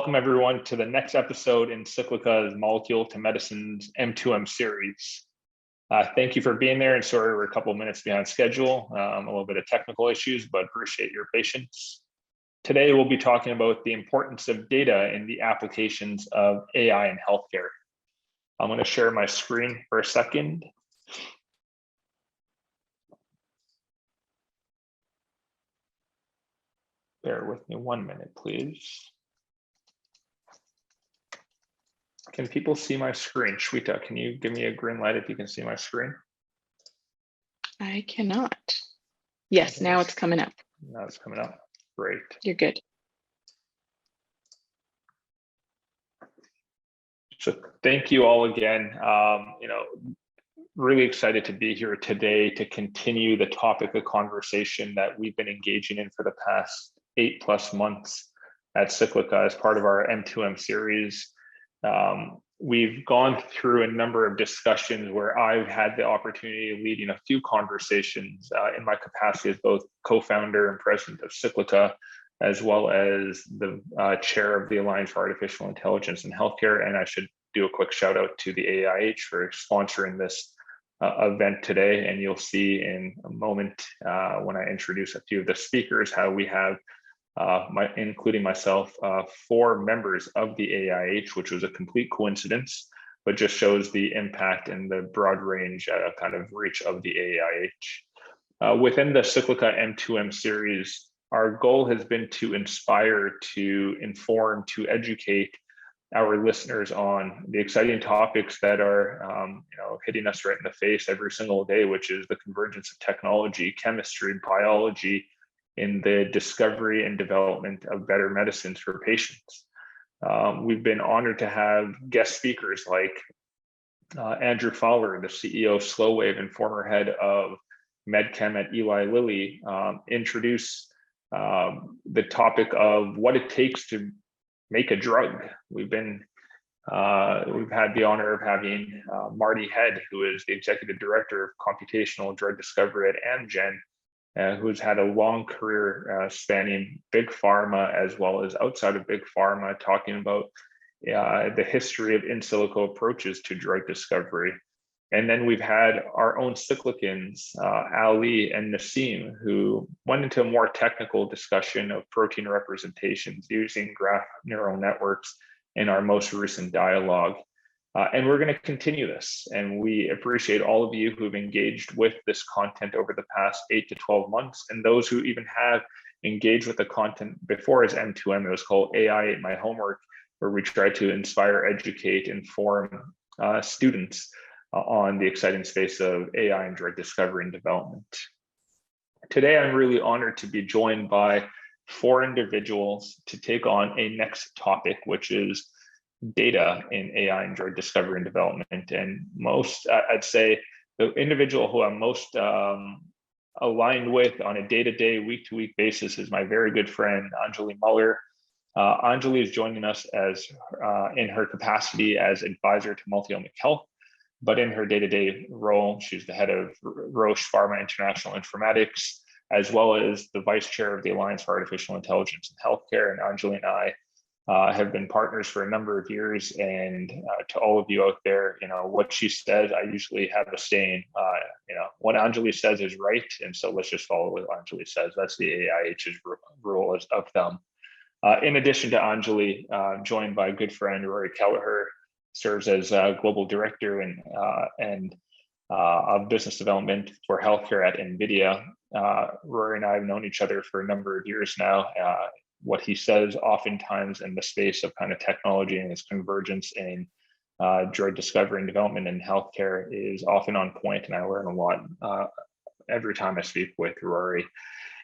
Welcome everyone to the next episode in Cyclica's Molecule to Medicine's M2M series. Thank you for being there, and sorry we're a couple of minutes behind schedule, a little bit of technical issues, but appreciate your patience. Today we'll be talking about the importance of data in the applications of AI in healthcare. I'm going to share my screen for a second. Bear with me 1 minute, please. Can people see my screen? Shweta, can you give me a green light if you can see my screen? I cannot. Yes, now it's coming up. Now it's coming up. Great. You're good. So thank you all again. Really excited to be here today to continue the topic of conversation that we've been engaging in for the past 8+ months at Cyclica as part of our M2M series. We've gone through a number of discussions where I've had the opportunity of leading a few conversations in my capacity as both co-founder and president of Cyclica, as well as the chair of the Alliance for Artificial Intelligence in Healthcare. And I should do a quick shout out to the AIH for sponsoring this event today. And you'll see in a moment when I introduce a few of the speakers how we have including myself, 4 members of the AIH, which was a complete coincidence, but just shows the impact and the broad range kind of reach of the AIH. Within the Cyclica M2M series, our goal has been to inspire, to inform, to educate our listeners on the exciting topics that are hitting us right in the face every single day, which is the convergence of technology, chemistry, biology, in the discovery and development of better medicines for patients. We've been honored to have guest speakers like Andrew Fowler, the CEO of SlowWave and former head of MedChem at Eli Lilly, introduce the topic of what it takes to make a drug. We've had the honor of having Marty Head, who is the executive director of computational drug discovery at Amgen, who's had a long career spanning big pharma as well as outside of big pharma, talking about the history of in silico approaches to drug discovery. And then we've had our own Cyclicans, Ali and Nassim, who went into a more technical discussion of protein representations using graph neural networks in our most recent dialogue. And we're going to continue this. And we appreciate all of you who've engaged with this content over the past 8 to 12 months. And those who even have engaged with the content before as M2M, it was called AI Ate My Homework, where we try to inspire, educate, inform students on the exciting space of AI and drug discovery and development. Today, I'm really honored to be joined by 4 individuals to take on a next topic, which is data in AI and drug discovery and development. And I'd say the individual who I'm most aligned with on a day-to-day, week-to-week basis is my very good friend, Angeli Moller. Angeli is joining us as in her capacity as advisor to Multiomic Health, but in her day-to-day role, she's the head of Roche Pharma International Informatics, as well as the vice chair of the Alliance for Artificial Intelligence in Healthcare. And Angeli and I have been partners for a number of years, and to all of you out there, what she says, I usually have a saying, what Angeli says is right, and so let's just follow what Angeli says. That's the AIH's rule of thumb. In addition to Angeli, joined by a good friend, Rory Kelleher, serves as global director and of business development for healthcare at Nvidia. Rory and I have known each other for a number of years now. What he says oftentimes in the space of kind of technology and its convergence in drug discovery and development in healthcare is often on point, and I learn a lot every time I speak with Rory.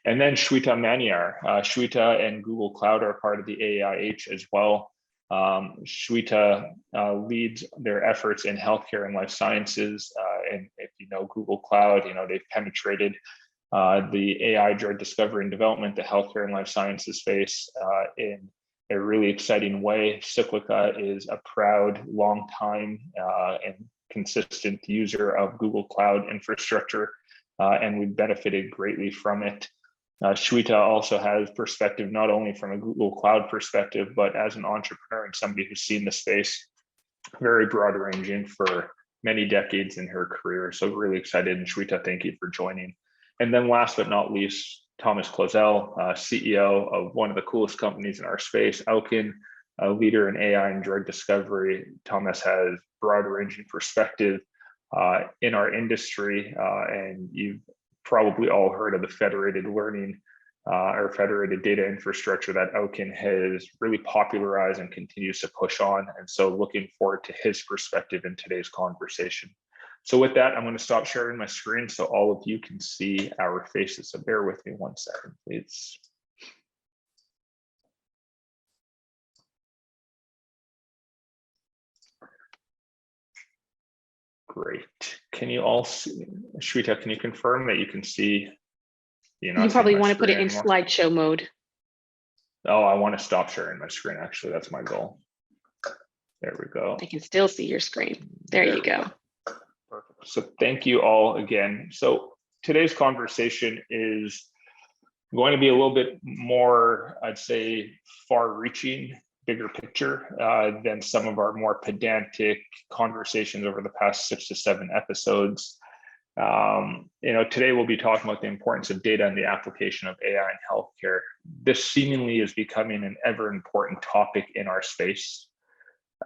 And then Shweta Maniar. Shweta and Google Cloud are part of the AIH as well. Shweta leads their efforts in healthcare and life sciences. And if you know Google Cloud, they've penetrated the AI drug discovery and development, the healthcare and life sciences space in a really exciting way. Cyclica is a proud, long time and consistent user of Google Cloud infrastructure, and we've benefited greatly from it. Shweta also has perspective, not only from a Google Cloud perspective, but as an entrepreneur and somebody who's seen the space very broad ranging for many decades in her career. So really excited. And Shweta, thank you for joining. And then last but not least, Thomas Clozel, CEO of one of the coolest companies in our space, Owkin, a leader in AI and drug discovery. Thomas has broad ranging perspective in our industry. And you've probably all heard of the federated learning or federated data infrastructure that Owkin has really popularized and continues to push on. And so looking forward to his perspective in today's conversation. So with that, I'm going to stop sharing my screen so all of you can see our faces. So bear with me 1 second, please. Great. Can you all see, Shweta, can you confirm that you can see? You probably want to put it in slideshow mode. Oh, I want to stop sharing my screen. Actually, that's my goal. There we go. I can still see your screen. There you go. Perfect. So thank you all again. So today's conversation is going to be a little bit more, I'd say, far-reaching, bigger picture than some of our more pedantic conversations over the past 6 to 7 episodes. Today we'll be talking about the importance of data and the application of AI in healthcare. This seemingly is becoming an ever important topic in our space.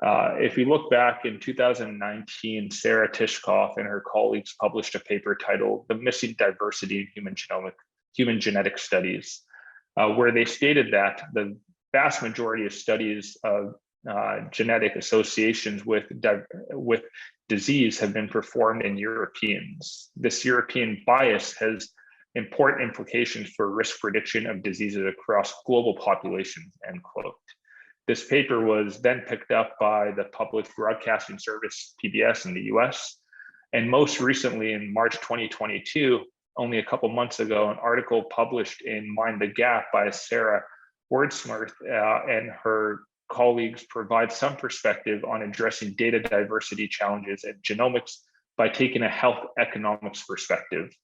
If we look back in 2019, Sarah Tishkoff and her colleagues published a paper titled "The Missing Diversity in Human Genetic Studies," where they stated that the vast majority of studies of genetic associations with disease have been performed in Europeans. This European bias has important implications for risk prediction of diseases across global populations, end quote. This paper was then picked up by the public broadcasting service PBS in the US. And most recently in March 2022, only a couple months ago, an article published in Mind the Gap by Sarah Wordsmith and her colleagues provide some perspective on addressing data diversity challenges in genomics by taking a health economics perspective.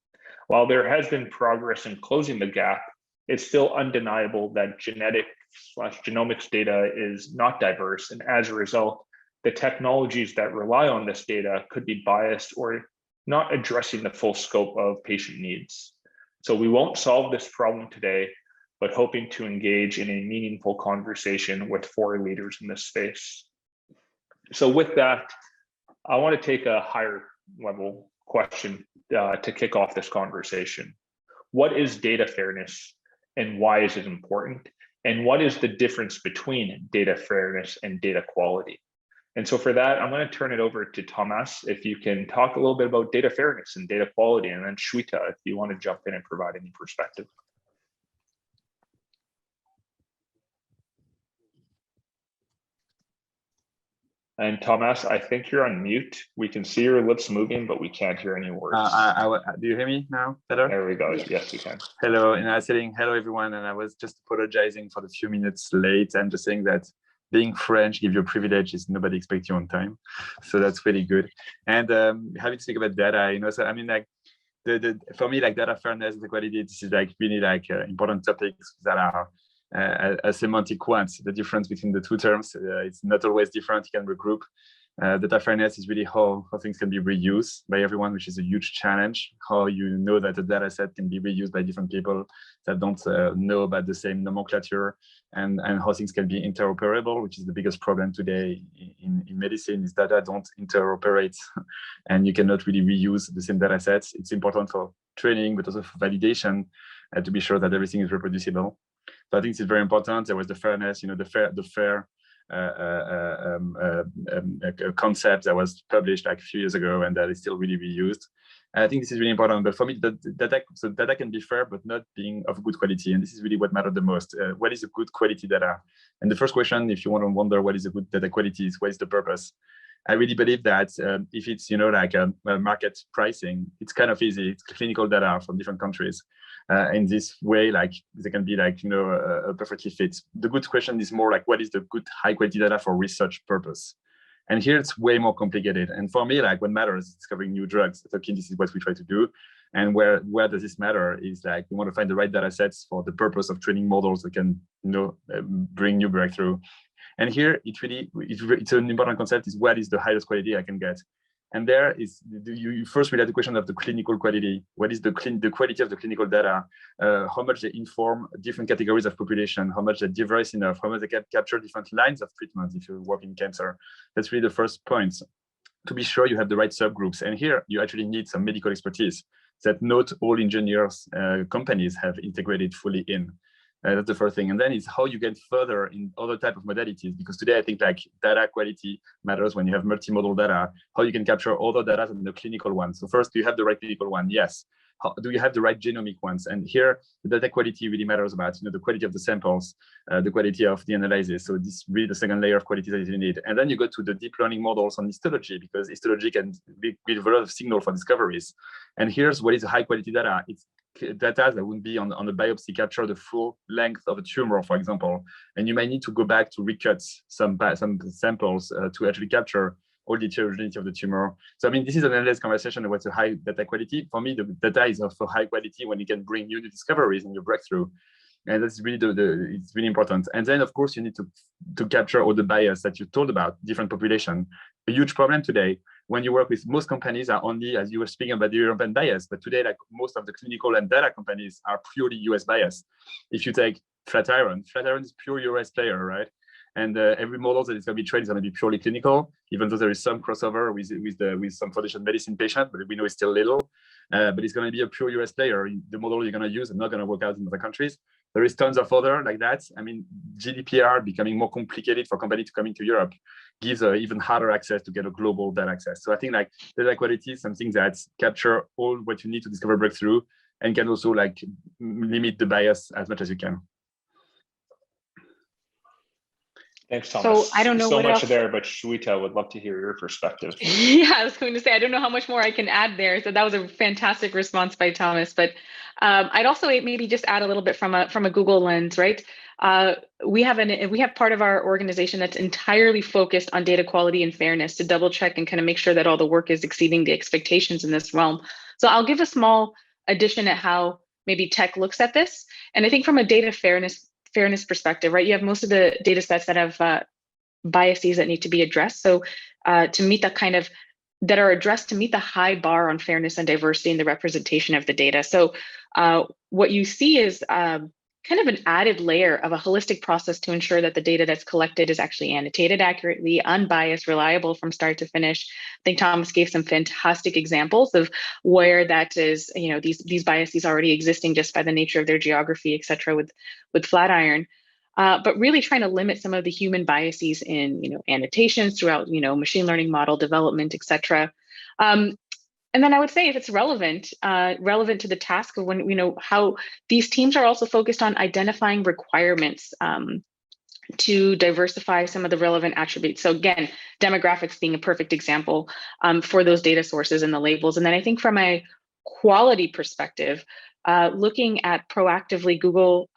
While there has been progress in closing the gap, it's still undeniable that genomics data is not diverse. And as a result, the technologies that rely on this data could be biased or not addressing the full scope of patient needs. So we won't solve this problem today, but hoping to engage in a meaningful conversation with 4 leaders in this space. So with that, I want to take a higher level question to kick off this conversation. What is data fairness and why is it important? And what is the difference between data fairness and data quality? And so for that, I'm going to turn it over to Thomas, if you can talk a little bit about data fairness and data quality, and then Shweta, if you want to jump in and provide any perspective. And Thomas, I think you're on mute. We can see your lips moving, but we can't hear any words. Do you hear me now better? There we go. Yes, we can. Hello, and I was saying hello everyone, and I was just apologizing for the few minutes late and just saying that being French gives you a privilege is nobody expects you on time, so that's really good. And having to speak about data, so I mean, like for me, like data fairness, the quality, this is like really like important topics that are a semantic ones. The difference between the two terms, it's not always different. You can regroup. Data fairness is really how things can be reused by everyone, which is a huge challenge. How you know that a data set can be reused by different people that don't know about the same nomenclature, and how things can be interoperable, which is the biggest problem today in medicine, is data don't interoperate and you cannot really reuse the same data sets. It's important for training, but also for validation to be sure that everything is reproducible. So I think it's very important. There was the fairness, the fair concept that was published like a few years ago, and that is still really reused. And I think this is really important. But for me, data can be fair, but not being of good quality. And this is really what matters the most. What is a good quality data? And the first question, if you want to wonder what is a good data quality, is what is the purpose? I really believe that if it's like a market pricing, it's kind of easy. It's clinical data from different countries. In this way, like they can be like a perfectly fit. The good question is more like what is the good high quality data for research purpose? And here it's way more complicated. And for me, like what matters is discovering new drugs. At Owkin, this is what we try to do. And where does this matter is like we want to find the right data sets for the purpose of training models that can bring new breakthrough. And here it's an important concept is what is the highest quality I can get. And there is you first relate the question of the clinical quality. What is the quality of the clinical data? How much they inform different categories of population? How much they're diverse enough? How much they can capture different lines of treatment if you work in cancer? That's really the first point. To be sure you have the right subgroups. And here you actually need some medical expertise that not all engineers companies have integrated fully in. That's the first thing. And then it's how you get further in other type of modalities, because today I think like data quality matters when you have multimodal data, how you can capture other data than the clinical one. So first, do you have the right clinical one? Yes. Do you have the right genomic ones? And here, the data quality really matters about, the quality of the samples, the quality of the analysis. So this is really the second layer of quality that you need. And then you go to the deep learning models on histology, because histology can give a lot of signal for discoveries. And here's what is high quality data. It's data that would be on the biopsy capture the full length of a tumor, for example. And you might need to go back to recut some samples to actually capture all the heterogeneity of the tumor. So, I mean, this is an endless conversation about the high data quality. For me, the data is of high quality when you can bring new discoveries and your breakthrough. And that's really it's really important. And then, of course, you need to capture all the bias that you told about, different population. A huge problem today when you work with most companies are only, as you were speaking about the European bias, but today, like most of the clinical and data companies are purely US bias. If you take Flatiron is pure US player, right? And every model that is going to be trained is going to be purely clinical, even though there is some crossover with some foundation medicine patient, but we know it's still little. But it's going to be a pure US player. The model you're going to use is not going to work out in other countries. There is tons of other like that. I mean, GDPR becoming more complicated for companies to come into Europe gives even harder access to get a global data access. So I think like data quality is something that capture all what you need to discover breakthrough and can also like limit the bias as much as you can. Thanks, Thomas. So I don't know so what much else there, but Shweta would love to hear your perspective. Yeah, I was going to say, I don't know how much more I can add there. So that was a fantastic response by Thomas. But I'd also maybe just add a little bit from a Google lens, right? We have part of our organization that's entirely focused on data quality and fairness to double check and kind of make sure that all the work is exceeding the expectations in this realm. So I'll give a small addition at how maybe tech looks at this. And I think from a data fairness perspective, right? You have most of the data sets that have biases that need to be addressed. So to meet that are addressed to meet the high bar on fairness and diversity in the representation of the data. So what you see is kind of an added layer of a holistic process to ensure that the data that's collected is actually annotated accurately, unbiased, reliable from start to finish. I think Thomas gave some fantastic examples of where that is, these biases already existing just by the nature of their geography, et cetera, with Flatiron. But really trying to limit some of the human biases in, annotations throughout, machine learning model development, et cetera. And then I would say if it's relevant to the task of when, how these teams are also focused on identifying requirements to diversify some of the relevant attributes. So again, demographics being a perfect example for those data sources and the labels. And then I think from a quality perspective, looking at proactively, Google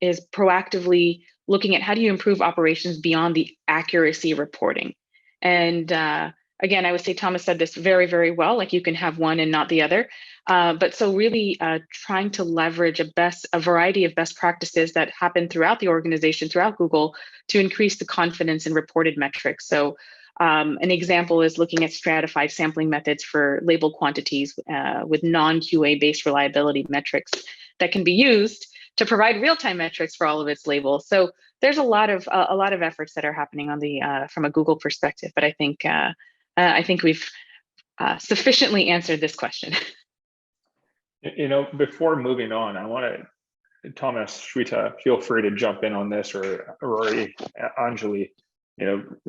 is proactively looking at how do you improve operations beyond the accuracy reporting. And again, I would say Thomas said this very, very well, like you can have one and not the other. But so really trying to leverage a variety of best practices that happen throughout the organization, throughout Google, to increase the confidence in reported metrics. So an example is looking at stratified sampling methods for label quantities with non-QA based reliability metrics that can be used to provide real-time metrics for all of its labels. So there's a lot of efforts that are happening on the from a Google perspective. But I think we've sufficiently answered this question. Before moving on, I want to, Thomas, Shweta, feel free to jump in on this, or Rory, Angeli.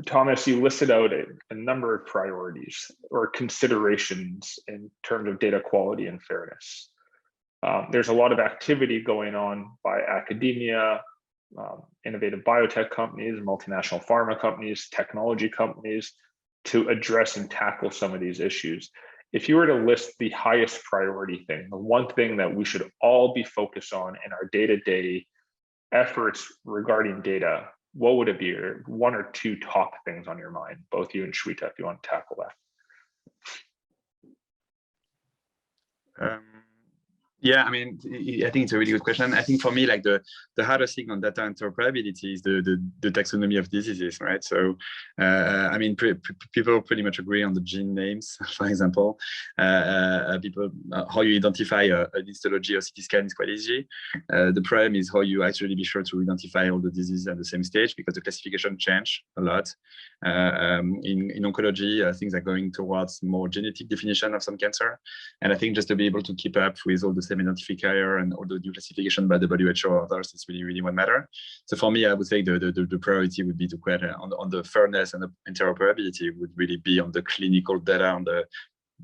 Thomas, you listed out a number of priorities or considerations in terms of data quality and fairness. There's a lot of activity going on by academia, innovative biotech companies, multinational pharma companies, technology companies to address and tackle some of these issues. If you were to list the highest priority thing, the one thing that we should all be focused on in our day-to-day efforts regarding data, what would it be? Or one or two top things on your mind, both you and Shweta, if you want to tackle that. Yeah, I mean, I think it's a really good question. I think for me, like the hardest thing on data interoperability is the taxonomy of diseases, right? So, I mean, people pretty much agree on the gene names, for example. People, how you identify a histology or CT scan is quite easy. The problem is how you actually be sure to identify all the diseases at the same stage, because the classification change a lot. In oncology, things are going towards more genetic definition of some cancer. And I think just to be able to keep up with all the same identifier and all the new classification by WHO or others is really, really what matter. So for me, I would say the priority would be to create on the fairness and the interoperability would really be on the clinical data, on the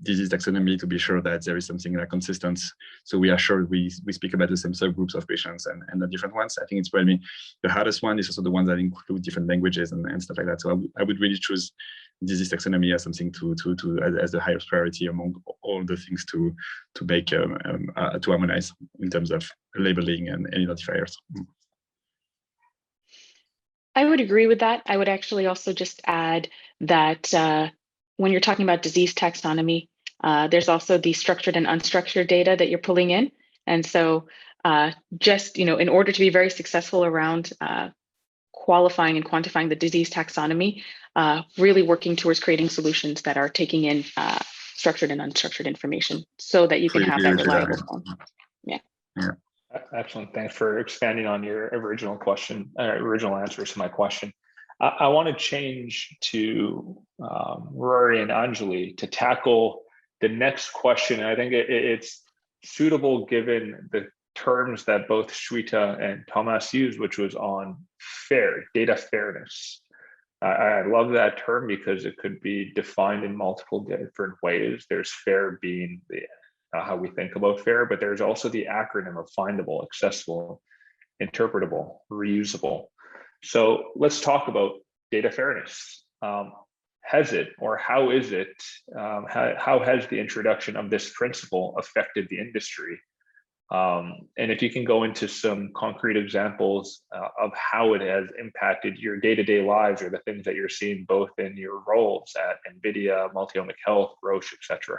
disease taxonomy, to be sure that there is something like consistent. So we are sure we speak about the same subgroups of patients and the different ones. I think it's probably the hardest one is also the ones that include different languages and stuff like that. So I would really choose disease taxonomy as something as the highest priority among all the things to make to harmonize in terms of labeling and identifiers. I would agree with that. I would actually also just add that when you're talking about disease taxonomy, there's also the structured and unstructured data that you're pulling in. And so just, in order to be very successful around qualifying and quantifying the disease taxonomy, really working towards creating solutions that are taking in structured and unstructured information so that you can have that reliable form. Yeah. Excellent. Thanks for expanding on your original question, original answers to my question. I want to change to Rory and Angeli to tackle the next question. And I think it's suitable given the terms that both Shweta and Thomas used, which was on data fairness. I love that term because it could be defined in multiple different ways. There's fair being how we think about fair, but there's also the acronym of findable, accessible, interpretable, reusable. So let's talk about data fairness. Has it, or how is it, how has the introduction of this principle affected the industry? And if you can go into some concrete examples of how it has impacted your day-to-day lives or the things that you're seeing both in your roles at Nvidia, Multiomic Health, Roche, etc.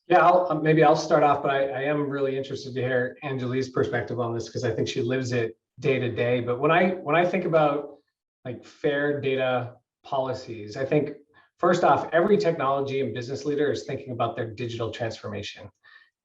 Yeah, maybe I'll start off, but I am really interested to hear Angeli's perspective on this because I think she lives it day to day. But when I think about like fair data policies, I think first off, every technology and business leader is thinking about their digital transformation.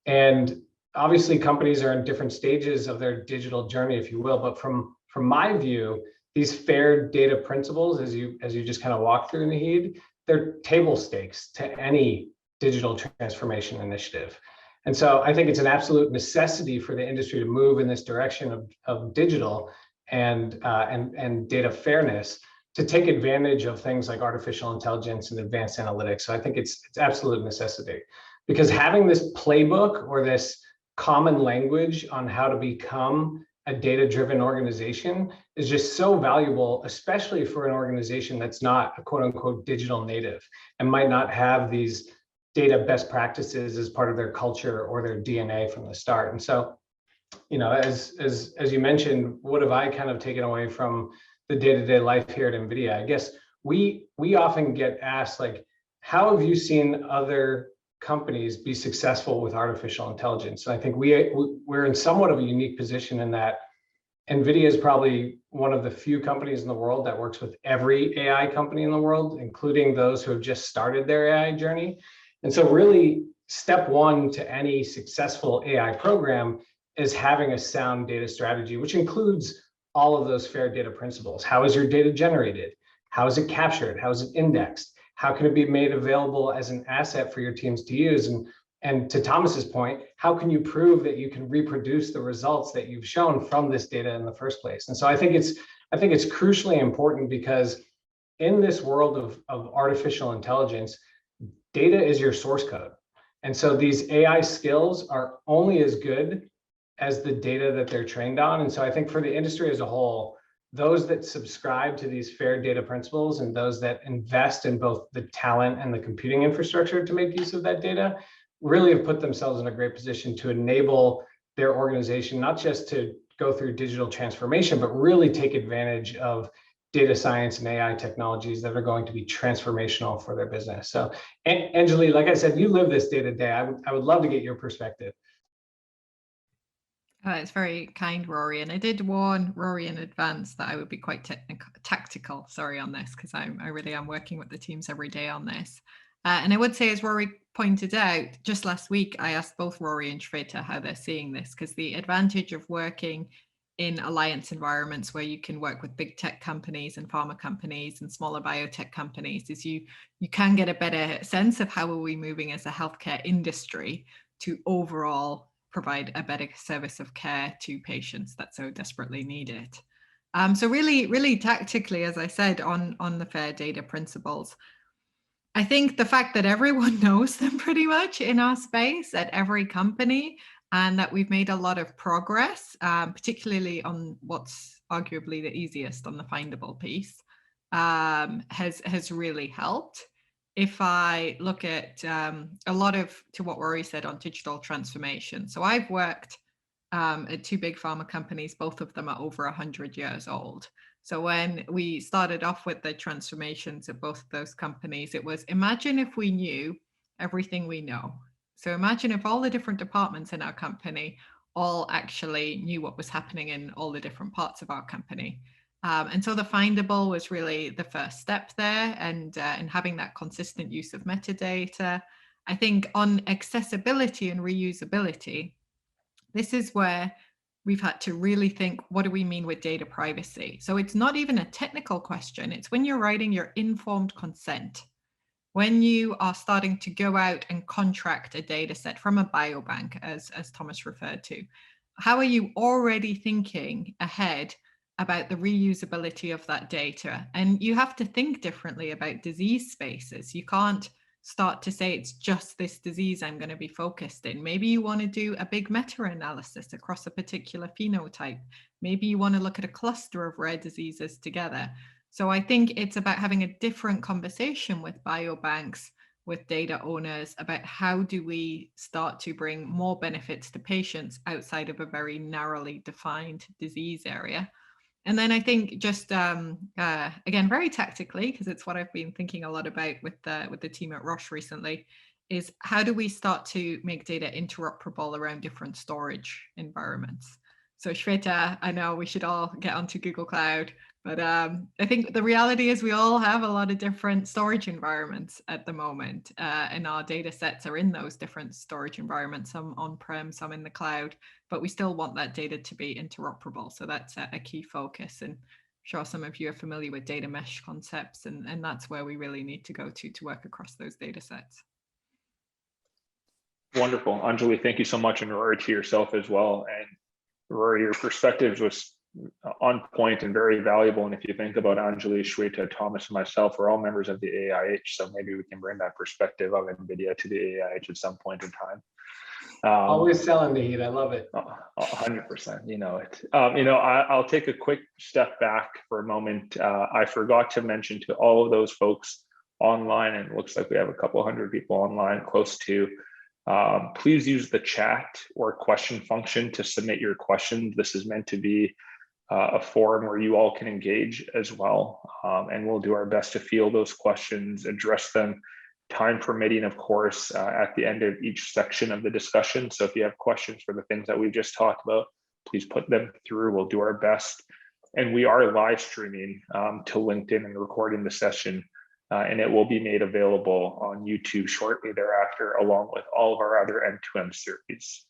And obviously companies are in different stages of their digital journey, if you will. But from my view, these fair data principles, as you just kind of walk through, Naheed, they're table stakes to any digital transformation initiative. And so I think it's an absolute necessity for the industry to move in this direction of digital and data fairness to take advantage of things like artificial intelligence and advanced analytics. So I think it's absolute necessity, because having this playbook or this common language on how to become a data-driven organization is just so valuable, especially for an organization that's not a quote unquote digital native and might not have these data best practices as part of their culture or their DNA from the start. And so, as you mentioned, what have I kind of taken away from the day-to-day life here at Nvidia? I guess we often get asked, like, how have you seen other companies be successful with artificial intelligence? And I think we're in somewhat of a unique position in that Nvidia is probably one of the few companies in the world that works with every AI company in the world, including those who have just started their AI journey. And so really, step one to any successful AI program is having a sound data strategy, which includes all of those fair data principles. How is your data generated? How is it captured? How is it indexed? How can it be made available as an asset for your teams to use? And to Thomas's point, how can you prove that you can reproduce the results that you've shown from this data in the first place? And so I think it's crucially important, because in this world of artificial intelligence, data is your source code. And so these AI skills are only as good as the data that they're trained on. And so I think for the industry as a whole, those that subscribe to these fair data principles and those that invest in both the talent and the computing infrastructure to make use of that data really have put themselves in a great position to enable their organization, not just to go through digital transformation, but really take advantage of data science and AI technologies that are going to be transformational for their business. So, Angeli, like I said, you live this day to day. I would love to get your perspective. It's very kind, Rory. And I did warn Rory in advance that I would be quite tactical, sorry, on this, because I really am working with the teams every day on this. And I would say, as Rory pointed out, just last week, I asked both Rory and Shweta how they're seeing this, because the advantage of working in alliance environments where you can work with big tech companies and pharma companies and smaller biotech companies is you can get a better sense of how are we moving as a healthcare industry to overall provide a better service of care to patients that so desperately need it. So really tactically, as I said, on the FAIR data principles, I think the fact that everyone knows them pretty much in our space at every company, and that we've made a lot of progress, particularly on what's arguably the easiest on the findable piece, has really helped. If I look at a lot of, to what Rory said on digital transformation. So I've worked at two big pharma companies, both of them are over 100 years old. So when we started off with the transformations at both of those companies, it was, imagine if we knew everything we know. So imagine if all the different departments in our company all actually knew what was happening in all the different parts of our company. And so the findable was really the first step there, and having that consistent use of metadata. I think on accessibility and reusability, this is where we've had to really think, what do we mean with data privacy? So it's not even a technical question. It's when you're writing your informed consent, when you are starting to go out and contract a data set from a biobank, as Thomas referred to, how are you already thinking ahead about the reusability of that data? And you have to think differently about disease spaces. You can't start to say it's just this disease I'm going to be focused in. Maybe you want to do a big meta-analysis across a particular phenotype. Maybe you want to look at a cluster of rare diseases together. So I think it's about having a different conversation with biobanks, with data owners, about how do we start to bring more benefits to patients outside of a very narrowly defined disease area. And then I think just, again, very tactically, because it's what I've been thinking a lot about with the team at Roche recently, is how do we start to make data interoperable around different storage environments? So Shweta, I know we should all get onto Google Cloud, but I think the reality is we all have a lot of different storage environments at the moment, and our data sets are in those different storage environments, some on-prem, some in the cloud, but we still want that data to be interoperable. So that's a key focus. And I'm sure some of you are familiar with data mesh concepts, and that's where we really need to go to work across those data sets. Wonderful. Angeli, thank you so much, and Rory, to yourself as well. And Rory, your perspectives was on point and very valuable. And if you think about Angeli, Shweta, Thomas, and myself, we're all members of the AIH, so maybe we can bring that perspective of NVIDIA to the AIH at some point in time. Always selling the heat. I love it. 100%. You know it. I'll take a quick step back for a moment. I forgot to mention to all of those folks online, and it looks like we have a couple hundred people online, close to. Please use the chat or question function to submit your questions. This is meant to be a forum where you all can engage as well, and we'll do our best to field those questions, address them, time permitting, of course, at the end of each section of the discussion. So if you have questions for the things that we've just talked about, please put them through. We'll do our best. And we are live streaming to LinkedIn and recording the session, and it will be made available on YouTube shortly thereafter, along with all of our other M2M series.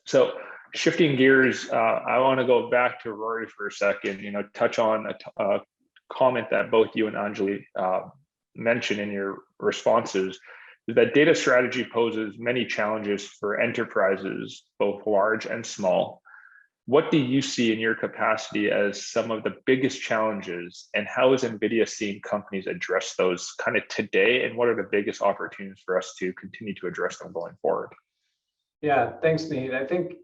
So shifting gears, I want to go back to Rory for a second, touch on a comment that both you and Angeli mentioned in your responses, is that data strategy poses many challenges for enterprises, both large and small. What do you see in your capacity as some of the biggest challenges, and how is NVIDIA seeing companies address those kind of today, and what are the biggest opportunities for us to continue to address them going forward? Yeah, thanks, Naheed. I think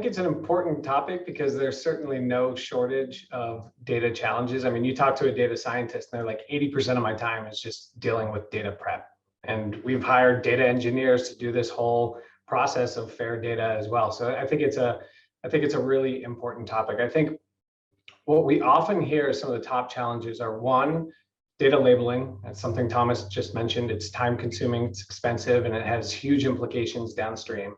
it's an important topic because there's certainly no shortage of data challenges. I mean, you talk to a data scientist and they're like, 80% of my time is just dealing with data prep. And we've hired data engineers to do this whole process of fair data as well. So I think it's a really important topic. I think what we often hear as some of the top challenges are, one, data labeling. That's something Thomas just mentioned. It's time consuming, it's expensive, and it has huge implications downstream.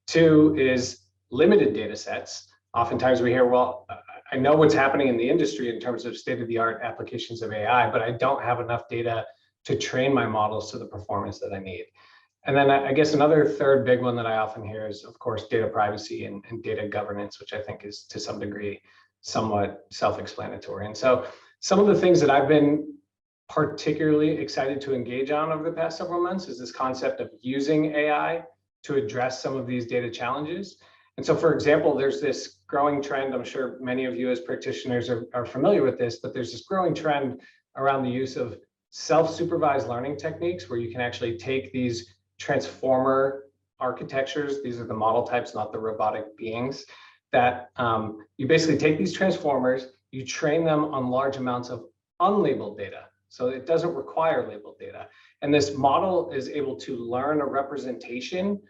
Two is limited data sets. Oftentimes we hear, well, I know what's happening in the industry in terms of state-of-the-art applications of AI, but I don't have enough data to train my models to the performance that I need. And then I guess another third big one that I often hear is, of course, data privacy and data governance, which I think is to some degree somewhat self-explanatory. And so some of the things that I've been particularly excited to engage on over the past several months is this concept of using AI to address some of these data challenges. And so, for example, there's this growing trend, I'm sure many of you as practitioners are familiar with this, but there's this growing trend around the use of self-supervised learning techniques where you can actually take these transformer architectures, these are the model types, not the robotic beings, that you basically take these transformers, you train them on large amounts of unlabeled data. So it doesn't require labeled data. And this model is able to learn a representation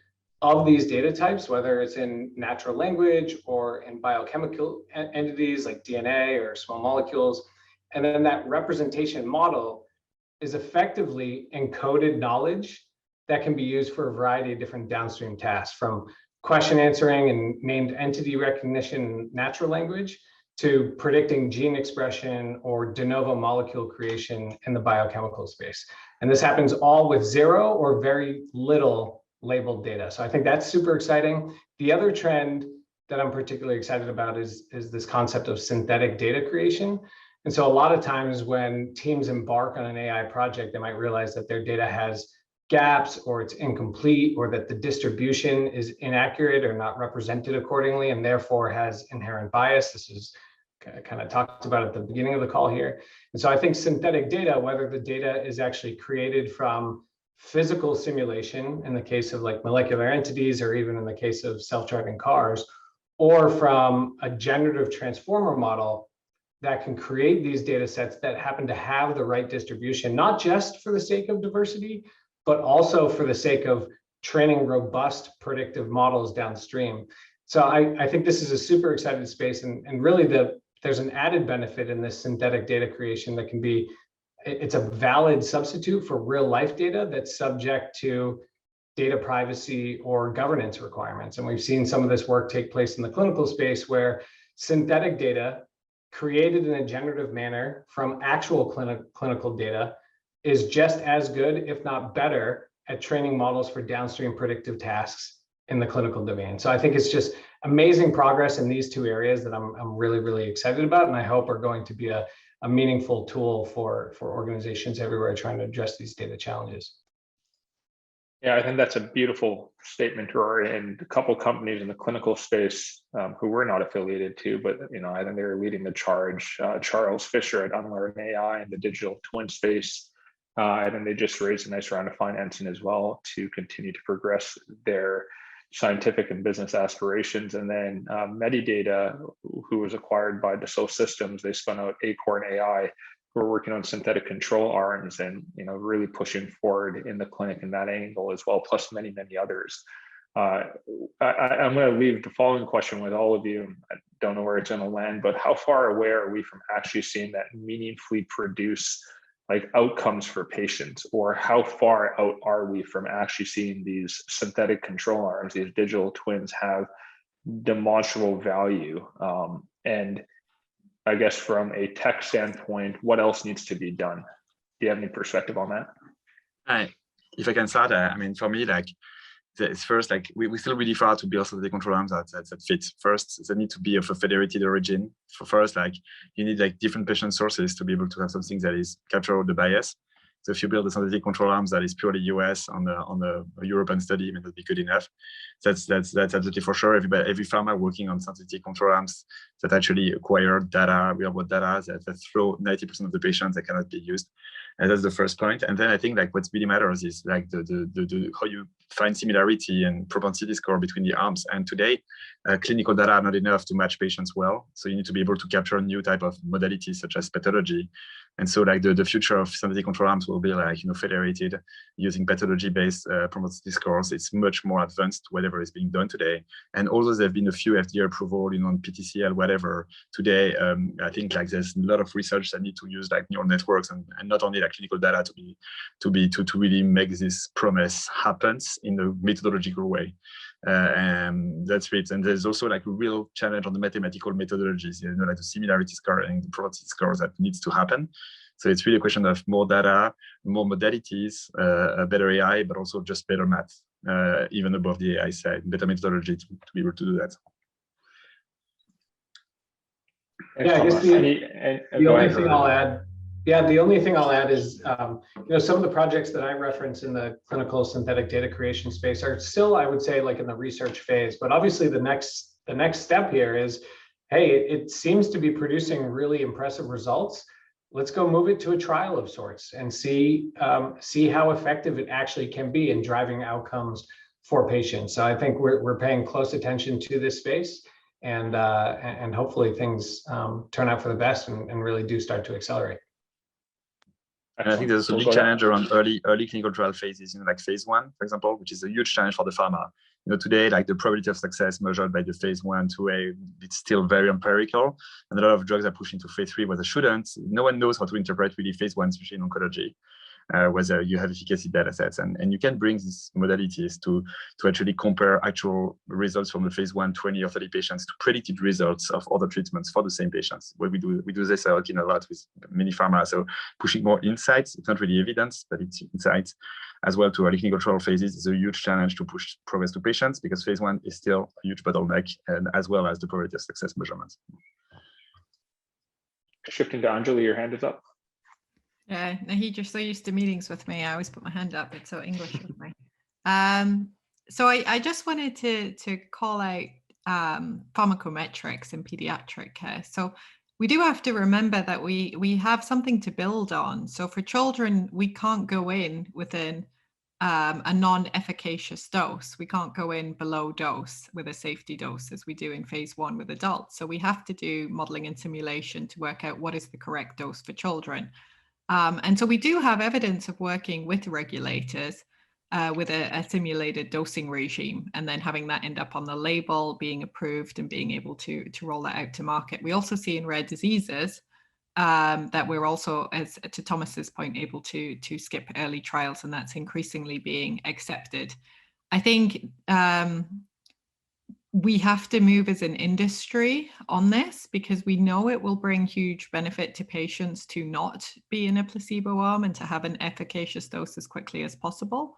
of these data types, whether it's in natural language or in biochemical entities like DNA or small molecules. And then that representation model is effectively encoded knowledge that can be used for a variety of different downstream tasks, from question answering and named entity recognition in natural language to predicting gene expression or de novo molecule creation in the biochemical space. And this happens all with zero or very little labeled data. So I think that's super exciting. The other trend that I'm particularly excited about is this concept of synthetic data creation. And so a lot of times when teams embark on an AI project, they might realize that their data has gaps or it's incomplete or that the distribution is inaccurate or not represented accordingly and therefore has inherent bias. This is kind of talked about at the beginning of the call here. And so I think synthetic data, whether the data is actually created from physical simulation in the case of like molecular entities or even in the case of self-driving cars, or from a generative transformer model that can create these data sets that happen to have the right distribution, not just for the sake of diversity, but also for the sake of training robust predictive models downstream. So I think this is a super exciting space, and really there's an added benefit in this synthetic data creation that can be, it's a valid substitute for real life data that's subject to data privacy or governance requirements. And we've seen some of this work take place in the clinical space where synthetic data created in a generative manner from actual clinical data is just as good, if not better, at training models for downstream predictive tasks in the clinical domain. So I think it's just amazing progress in these two areas that I'm really, really excited about, and I hope are going to be a meaningful tool for organizations everywhere trying to address these data challenges. Yeah, I think that's a beautiful statement, Rory. And a couple companies in the clinical space who we're not affiliated to, but I think they're leading the charge. Charles Fisher at Unlearn AI in the digital twin space. And then they just raised a nice round of financing as well to continue to progress their scientific and business aspirations. And then Medidata, who was acquired by Dassault Systems, they spun out Acorn AI. We're working on synthetic control arms and really pushing forward in the clinic in that angle as well, plus many, many others. I'm going to leave the following question with all of you. I don't know where it's going to land, but how far away are we from actually seeing that meaningfully produce like outcomes for patients, or how far out are we from actually seeing these synthetic control arms, these digital twins have demonstrable value? And I guess from a tech standpoint, what else needs to be done? Do you have any perspective on that? If I can start, for me, it's first, we're still really far to build the control arms that fit. First, they need to be of a federated origin. First, you need different patient sources to be able to have something that is capture all the bias. So if you build a synthetic control arms that is purely US on the European study, that would be good enough. That's absolutely for sure. Every pharma working on synthetic control arms that actually acquire data, real world data that throw 90% of the patients that cannot be used. And that's the first point. And then I think what really matters is the how you find similarity and propensity score between the arms. And today, clinical data are not enough to match patients well. So you need to be able to capture new type of modalities such as pathology. And so the future of synthetic control arms will be federated using pathology-based propensity scores. It's much more advanced whatever is being done today. And although there have been a few FDA approval on PTCL whatever. Today, I think like there's a lot of research that need to use like neural networks and not only like clinical data to really make this promise happens in a methodological way. And that's it. And there's also like a real challenge on the mathematical methodologies, like the similarity scoring, the probability scores that needs to happen. So it's really a question of more data, more modalities, better AI, but also just better math, even above the AI side, better methodology to be able to do that. Yeah, I guess the only thing I'll add. Yeah, the only thing I'll add is, some of the projects that I reference in the clinical synthetic data creation space are still, I would say, like in the research phase. But obviously, the next step here is, hey, it seems to be producing really impressive results. Let's go move it to a trial of sorts and see how effective it actually can be in driving outcomes for patients. So I think we're paying close attention to this space, and hopefully things turn out for the best and really do start to accelerate. And I think there's a big challenge around early clinical trial phases, like phase 1, for example, which is a huge challenge for the pharma. Today, like the probability of success measured by the phase 1, 2A, it's still very empirical. And a lot of drugs are pushed into phase 3 where they shouldn't. No one knows how to interpret really phase 1, especially in oncology, whether you have efficacy data sets. And you can bring these modalities to actually compare actual results from the phase 1, 20 or 30 patients to predicted results of other treatments for the same patients. Where we do this at Owkin a lot with many pharma. So pushing more insights, it's not really evidence, but it's insights as well to early clinical trial phases is a huge challenge to push progress to patients because phase 1 is still a huge bottleneck, and as well as the probability of success measurements. Shifting to Angeli, your hand is up. Yeah, Naheed, you're so used to meetings with me. I always put my hand up. It's so English with me. So I just wanted to call out pharmacometrics in pediatric care. So we do have to remember that we have something to build on. So for children, we can't go in within a non-efficacious dose. We can't go in below dose with a safety dose as we do in phase 1 with adults. So we have to do modeling and simulation to work out what is the correct dose for children. And so we do have evidence of working with regulators with a simulated dosing regime, and then having that end up on the label, being approved, and being able to roll that out to market. We also see in rare diseases that we're also, as to Thomas's point, able to skip early trials, and that's increasingly being accepted. I think we have to move as an industry on this because we know it will bring huge benefit to patients to not be in a placebo arm and to have an efficacious dose as quickly as possible.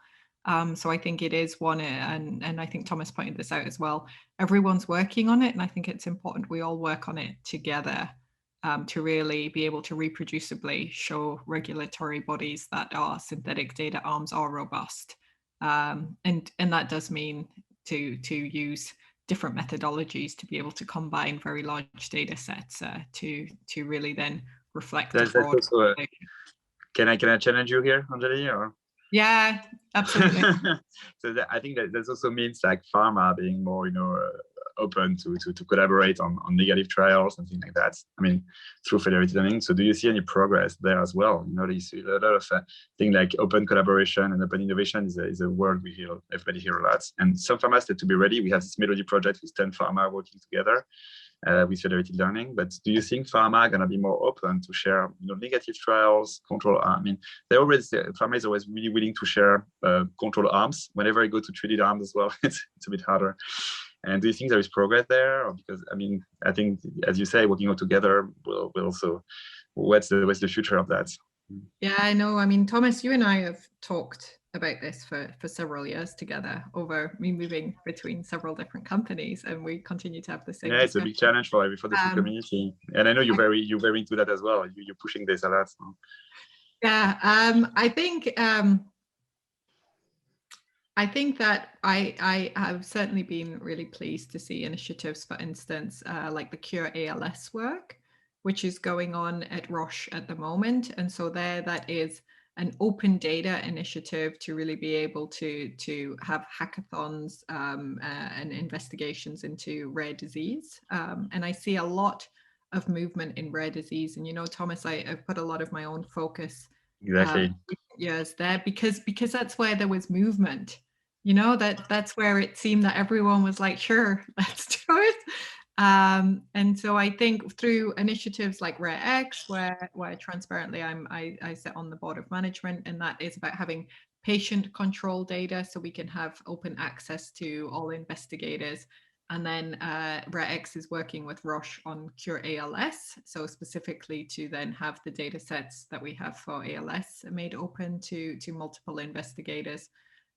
So I think it is one, and I think Thomas pointed this out as well, everyone's working on it, and I think it's important we all work on it together to really be able to reproducibly show regulatory bodies that our synthetic data arms are robust. And that does mean to use different methodologies to be able to combine very large data sets to really then reflect the broad. Can I challenge you here, Angeli? Or? Yeah, absolutely. So I think that also means like pharma being more, open to collaborate on negative trials and things like that. I mean, through federated learning. So do you see any progress there as well? You see a lot of things like open collaboration and open innovation is a word we hear, everybody hear a lot. And some pharmas need to be ready. We have this Melody project with 10 pharma working together with federated learning. But do you think pharma are going to be more open to share, negative trials, control arm? I mean, pharma is always really willing to share control arms. Whenever I go to treated arms as well, it's a bit harder. And do you think there is progress there? Or because I think as you say, working all together will also. What's the future of that? Yeah, I know. I mean, Thomas, you and I have talked about this for several years together over me moving between several different companies, and we continue to have the same. Yeah, it's a big challenge for the full community, and I know you're very into that as well. You're pushing this a lot. So. Yeah, I think that I have certainly been really pleased to see initiatives, for instance, like the Cure ALS work, which is going on at Roche at the moment. And so that is an open data initiative to really be able to have hackathons and investigations into rare disease. And I see a lot of movement in rare disease. And, Thomas, I've put a lot of my own focus years there because that's where there was movement. That's where it seemed that everyone was like, sure, let's do it. And so I think through initiatives like RareX, where transparently I sit on the board of management, and that is about having patient control data so we can have open access to all investigators. And then RareX is working with Roche on Cure ALS, so specifically to then have the data sets that we have for ALS made open to multiple investigators.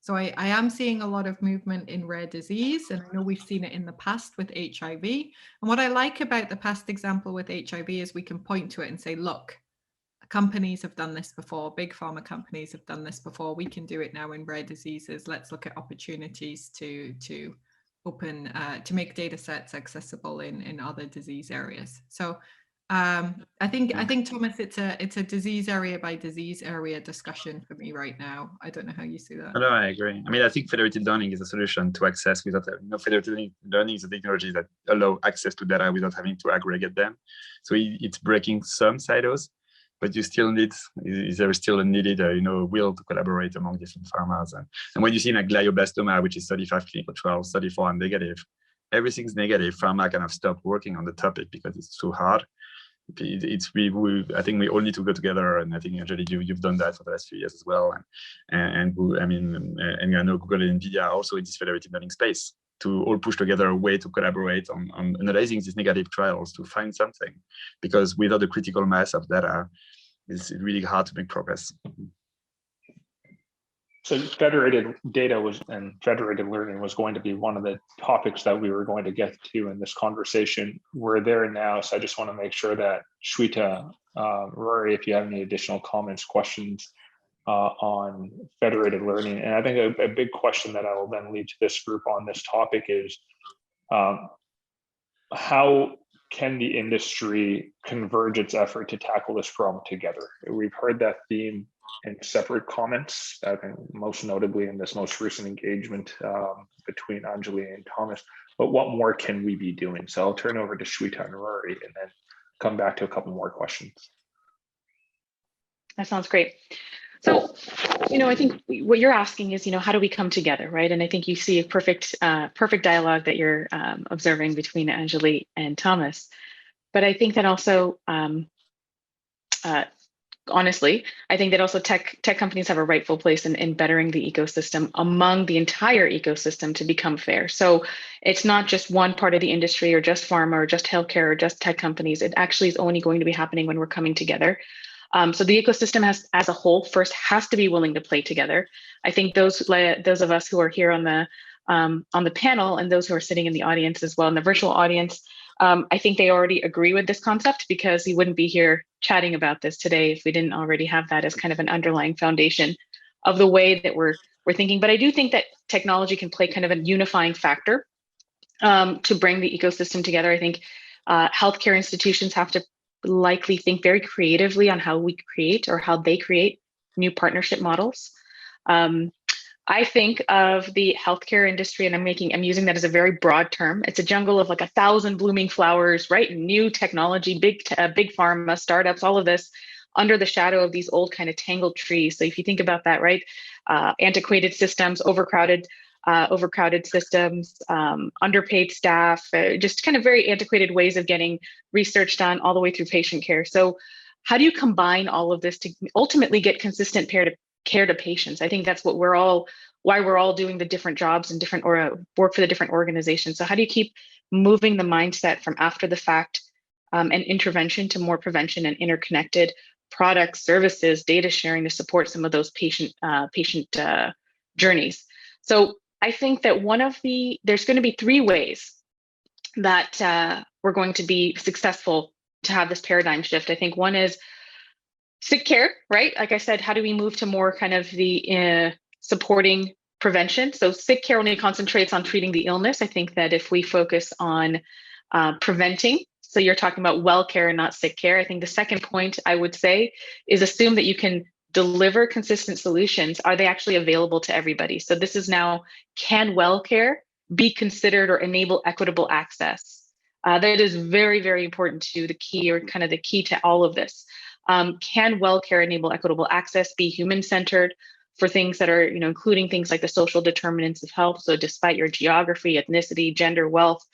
So I am seeing a lot of movement in rare disease, and I know we've seen it in the past with HIV. And what I like about the past example with HIV is we can point to it and say, look, companies have done this before, big pharma companies have done this before, we can do it now in rare diseases. Let's look at opportunities to open, to make data sets accessible in other disease areas. So I think Thomas, it's a disease area by disease area discussion for me right now. I don't know how you see that. No, I agree. I mean, I think federated learning is a solution to access without, federated learning is a technology that allow access to data without having to aggregate them. So it's breaking some silos, but you still need, there is still a needed, will to collaborate among different pharmas. And when you see like glioblastoma, which is 35 clinical trials, 34 are negative, everything's negative. Pharma kind of stopped working on the topic because it's too hard. I think we all need to go together, and I think Angeli, you've done that for the last few years as well, and I know Google and Nvidia are also in this federated learning space to all push together a way to collaborate on analyzing these negative trials to find something, because without the critical mass of data, it's really hard to make progress. So federated data and federated learning was going to be one of the topics that we were going to get to in this conversation. We're there now, so I just want to make sure that Shweta, Rory, if you have any additional comments, questions on federated learning. And I think a big question that I will then lead to this group on this topic is, how can the industry converge its effort to tackle this problem together? We've heard that theme in separate comments, I think most notably in this most recent engagement between Angeli and Thomas, but what more can we be doing? So I'll turn over to Shweta and Rory and then come back to a couple more questions. That sounds great. So, I think what you're asking is, how do we come together, right? And I think you see a perfect dialogue that you're observing between Angeli and Thomas. But I think that also, honestly, I think that also tech companies have a rightful place in bettering the ecosystem among the entire ecosystem to become fair. So it's not just one part of the industry or just pharma or just healthcare or just tech companies. It actually is only going to be happening when we're coming together. So the ecosystem as a whole first has to be willing to play together. I think those of us who are here on the panel and those who are sitting in the audience as well, in the virtual audience, I think they already agree with this concept, because we wouldn't be here chatting about this today if we didn't already have that as kind of an underlying foundation of the way that we're thinking. But I do think that technology can play kind of a unifying factor to bring the ecosystem together. I think healthcare institutions have to likely think very creatively on how we create or how they create new partnership models. I think of the healthcare industry, and I'm using that as a very broad term. It's a jungle of like 1,000 blooming flowers, right? New technology, big pharma, startups, all of this under the shadow of these old kind of tangled trees. So if you think about that, right? Antiquated systems, overcrowded systems, underpaid staff, just kind of very antiquated ways of getting research done all the way through patient care. So how do you combine all of this to ultimately get consistent care to patients? I think that's why we're all doing the different jobs and different work for the different organizations. So how do you keep moving the mindset from after the fact and intervention to more prevention and interconnected products, services, data sharing to support some of those patient journeys? So I think that there's going to be 3 ways that we're going to be successful to have this paradigm shift. I think one is sick care, right? Like I said, how do we move to more kind of the supporting prevention? So sick care only concentrates on treating the illness. I think that if we focus on preventing, so you're talking about well care and not sick care. I think the second point I would say is assume that you can deliver consistent solutions. Are they actually available to everybody? So this is now, can well care be considered or enable equitable access? That is very, very important to the key, or kind of the key to all of this. Can well care enable equitable access, be human-centered for things that are, including things like the social determinants of health? So despite your geography, ethnicity, gender, wealth,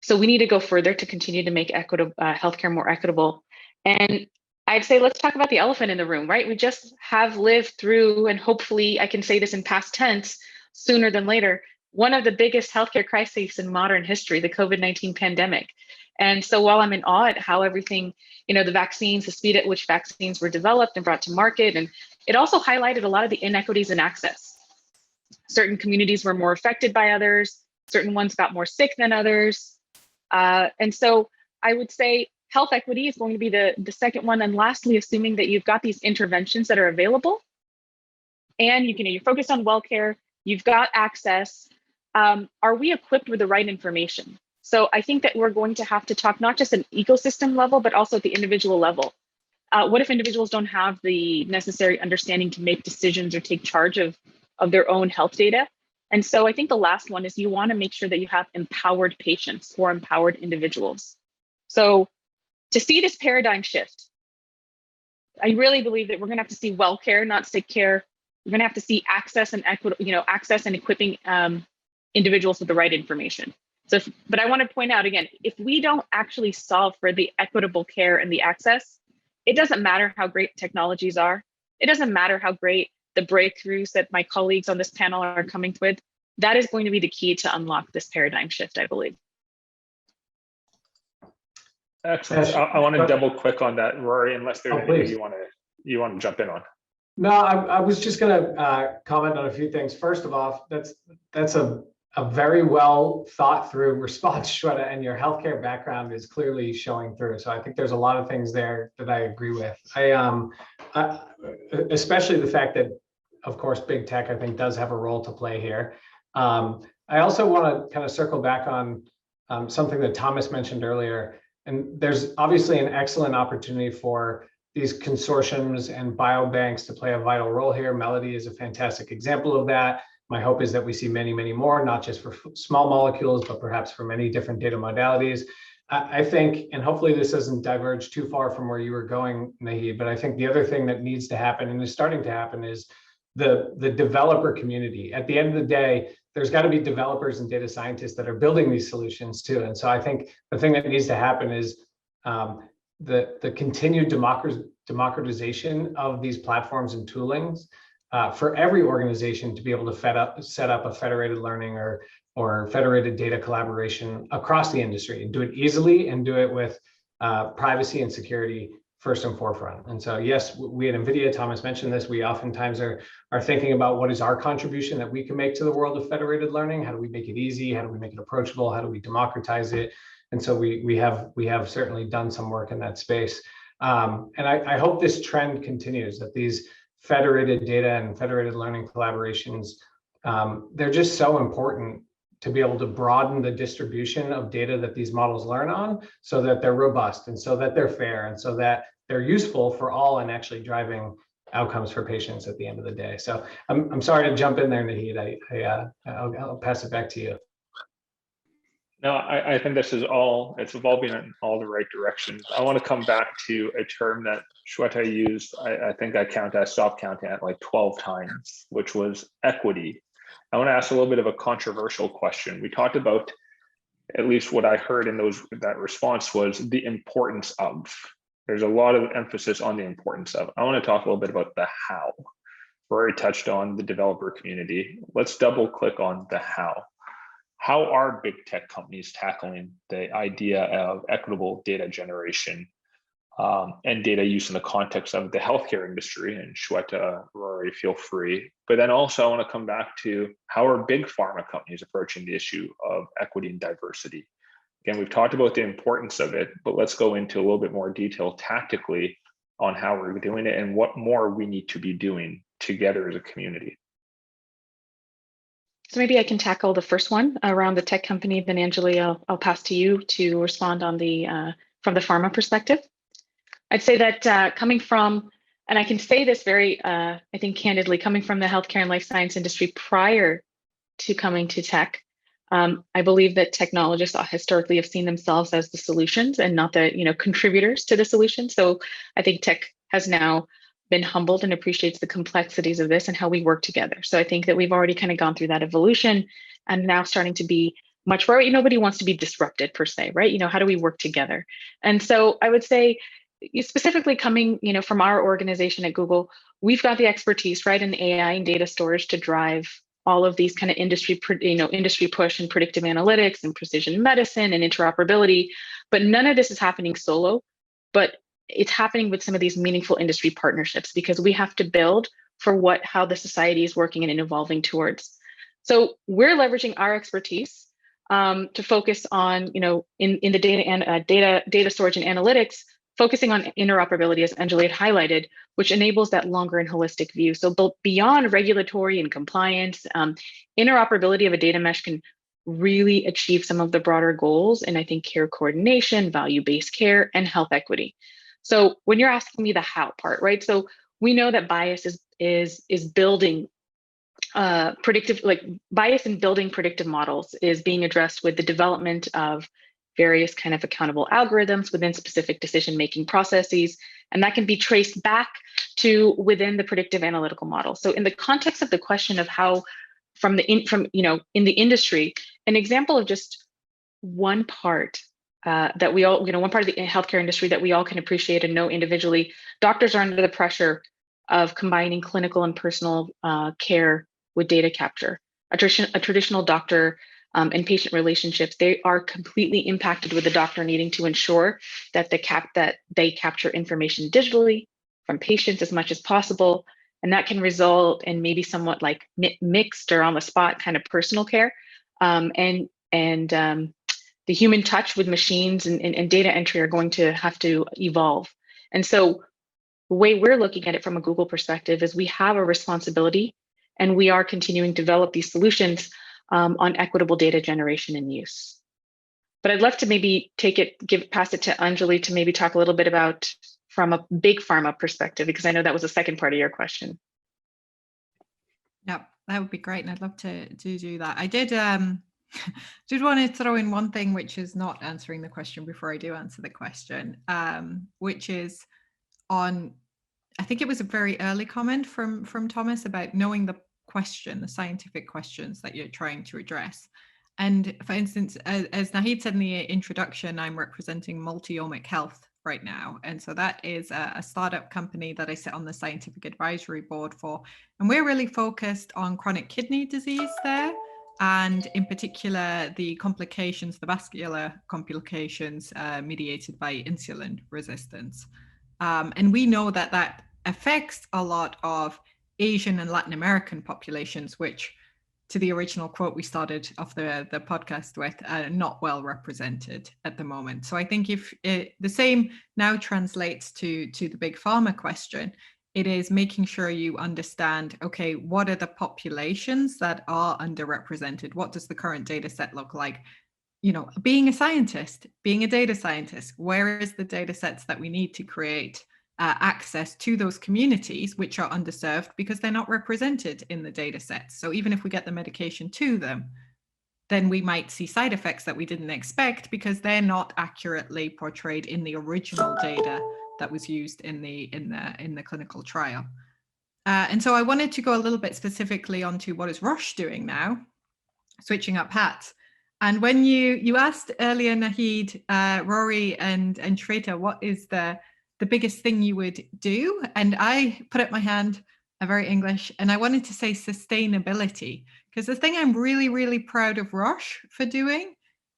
So we need to go further to continue to make healthcare more equitable. And I'd say let's talk about the elephant in the room, right? We just have lived through, and hopefully I can say this in past tense sooner than later, one of the biggest healthcare crises in modern history, the COVID-19 pandemic. And so while I'm in awe at how everything, the vaccines, the speed at which vaccines were developed and brought to market, and it also highlighted a lot of the inequities in access. Certain communities were more affected by others, certain ones got more sick than others. And so I would say health equity is going to be the second one. And lastly, assuming that you've got these interventions that are available and you're focused on well care, you've got access. Are we equipped with the right information? So I think that we're going to have to talk not just at an ecosystem level, but also at the individual level. What if individuals don't have the necessary understanding to make decisions or take charge of their own health data? And so I think the last one is you want to make sure that you have empowered patients or empowered individuals. So to see this paradigm shift, I really believe that we're going to have to see well care, not sick care. We're going to have to see access and access and equipping individuals with the right information. But I want to point out again, if we don't actually solve for the equitable care and the access, it doesn't matter how great technologies are. It doesn't matter how great the breakthroughs that my colleagues on this panel are coming with. That is going to be the key to unlock this paradigm shift, I believe. Excellent. I want to double click on that, Rory, unless there's anything you want to jump in on. No, I was just going to comment on a few things. First of all, that's a very well thought through response, Shweta, and your healthcare background is clearly showing through. So I think there's a lot of things there that I agree with. Especially the fact that, of course, big tech, I think, does have a role to play here. I also want to kind of circle back on something that Thomas mentioned earlier. And there's obviously an excellent opportunity for these consortiums and biobanks to play a vital role here. Melody is a fantastic example of that. My hope is that we see many, many more, not just for small molecules, but perhaps for many different data modalities. I think, and hopefully this doesn't diverge too far from where you were going, Naheed, but I think the other thing that needs to happen and is starting to happen is the developer community. At the end of the day, there's got to be developers and data scientists that are building these solutions too. And so I think the thing that needs to happen is the continued democratization of these platforms and toolings for every organization to be able to set up a federated learning or federated data collaboration across the industry and do it easily and do it with privacy and security first and forefront. And so, yes, we at Nvidia, Thomas mentioned this, we oftentimes are thinking about what is our contribution that we can make to the world of federated learning. How do we make it easy? How do we make it approachable? How do we democratize it? And so we have certainly done some work in that space. And I hope this trend continues, that these federated data and federated learning collaborations, they're just so important to be able to broaden the distribution of data that these models learn on so that they're robust and so that they're fair and so that they're useful for all and actually driving outcomes for patients at the end of the day. So I'm sorry to jump in there, Naheed. I'll pass it back to you. No, I think it's evolving in all the right directions. I want to come back to a term that Shweta used. I think I stopped counting at like 12 times, which was equity. I want to ask a little bit of a controversial question. We talked about, at least what I heard in that response was the importance of. There's a lot of emphasis on the importance of. I want to talk a little bit about the how. Rory touched on the developer community. Let's double click on the how. How are big tech companies tackling the idea of equitable data generation and data use in the context of the healthcare industry? And Shweta, Rory, feel free. But then also I want to come back to how are big pharma companies approaching the issue of equity and diversity? Again, we've talked about the importance of it, but let's go into a little bit more detail tactically on how we're doing it and what more we need to be doing together as a community. So maybe I can tackle the first one around the tech company, then Angeli, I'll pass to you to respond on from the pharma perspective. I'd say that coming from, and I can say this very, I think candidly, coming from the healthcare and life science industry prior to coming to tech, I believe that technologists historically have seen themselves as the solutions and not the contributors to the solution. So I think tech has now been humbled and appreciates the complexities of this and how we work together. So I think that we've already kind of gone through that evolution and now starting to be much, right? Nobody wants to be disrupted per se, right? How do we work together? And so I would say, specifically coming, from our organization at Google, we've got the expertise, right, in AI and data storage to drive all of these kind of industry push and predictive analytics and precision medicine and interoperability. But none of this is happening solo, but it's happening with some of these meaningful industry partnerships, because we have to build for how the society is working and evolving towards. So we're leveraging our expertise to focus on, in the data and data storage and analytics, focusing on interoperability, as Angeli had highlighted, which enables that longer and holistic view. So beyond regulatory and compliance, interoperability of a data mesh can really achieve some of the broader goals, and I think care coordination, value-based care, and health equity. So when you're asking me the how part, right? So we know that bias is building predictive, like bias in building predictive models is being addressed with the development of various kind of accountable algorithms within specific decision-making processes. And that can be traced back to within the predictive analytical model. So in the context of the question of how in the industry, an example of just one part that we all, one part of the healthcare industry that we all can appreciate and know individually, doctors are under the pressure of combining clinical and personal care with data capture. A traditional doctor and patient relationships, they are completely impacted with the doctor needing to ensure that they capture information digitally from patients as much as possible. And that can result in maybe somewhat like mixed or on the spot kind of personal care. And the human touch with machines and data entry are going to have to evolve. And so the way we're looking at it from a Google perspective is we have a responsibility, and we are continuing to develop these solutions on equitable data generation and use. But I'd love to maybe pass it to Angeli to maybe talk a little bit about from a big pharma perspective, because I know that was the second part of your question. Yeah, that would be great. And I'd love to do that. I did want to throw in one thing, which is not answering the question before I do answer the question, which is on, I think it was a very early comment from Thomas about knowing the scientific questions that you're trying to address. And for instance, as Naheed said in the introduction, I'm representing Multi-Omic Health right now. And so that is a startup company that I sit on the scientific advisory board for. And we're really focused on chronic kidney disease there. And in particular, the complications, the vascular complications mediated by insulin resistance. And we know that affects a lot of Asian and Latin American populations, which, to the original quote we started off the podcast with, not well represented at the moment. So I think if the same now translates to the big pharma question, it is making sure you understand, okay, what are the populations that are underrepresented? What does the current data set look like? Being a scientist, being a data scientist, where is the data sets that we need to create access to those communities which are underserved because they're not represented in the data sets? So even if we get the medication to them, then we might see side effects that we didn't expect because they're not accurately portrayed in the original data that was used in the clinical trial. And so I wanted to go a little bit specifically onto what is Roche doing now, switching up hats. And when you asked earlier, Naheed, Rory and Shweta, what is the biggest thing you would do? And I put up my hand, very English, and I wanted to say sustainability, because the thing I'm really, really proud of Roche for doing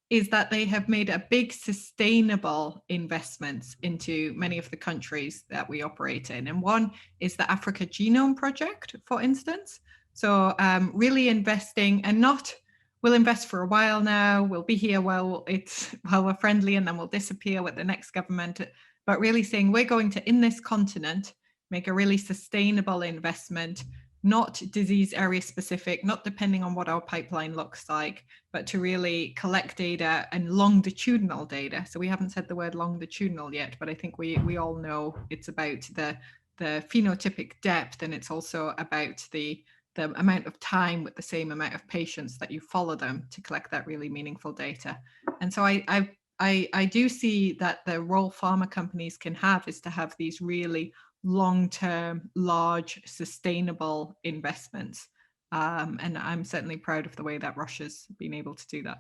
is that they have made a big sustainable investments into many of the countries that we operate in. And one is the Africa Genome Project, for instance. So really investing, and not, we'll invest for a while now, we'll be here while we're friendly, and then we'll disappear with the next government. But really saying we're going to, in this continent, make a really sustainable investment, not disease area specific, not depending on what our pipeline looks like, but to really collect data and longitudinal data. So we haven't said the word longitudinal yet, but I think we all know it's about the phenotypic depth, and it's also about the amount of time with the same amount of patients that you follow them to collect that really meaningful data. And so I do see that the role pharma companies can have is to have these really long-term, large, sustainable investments. And I'm certainly proud of the way that Roche has been able to do that.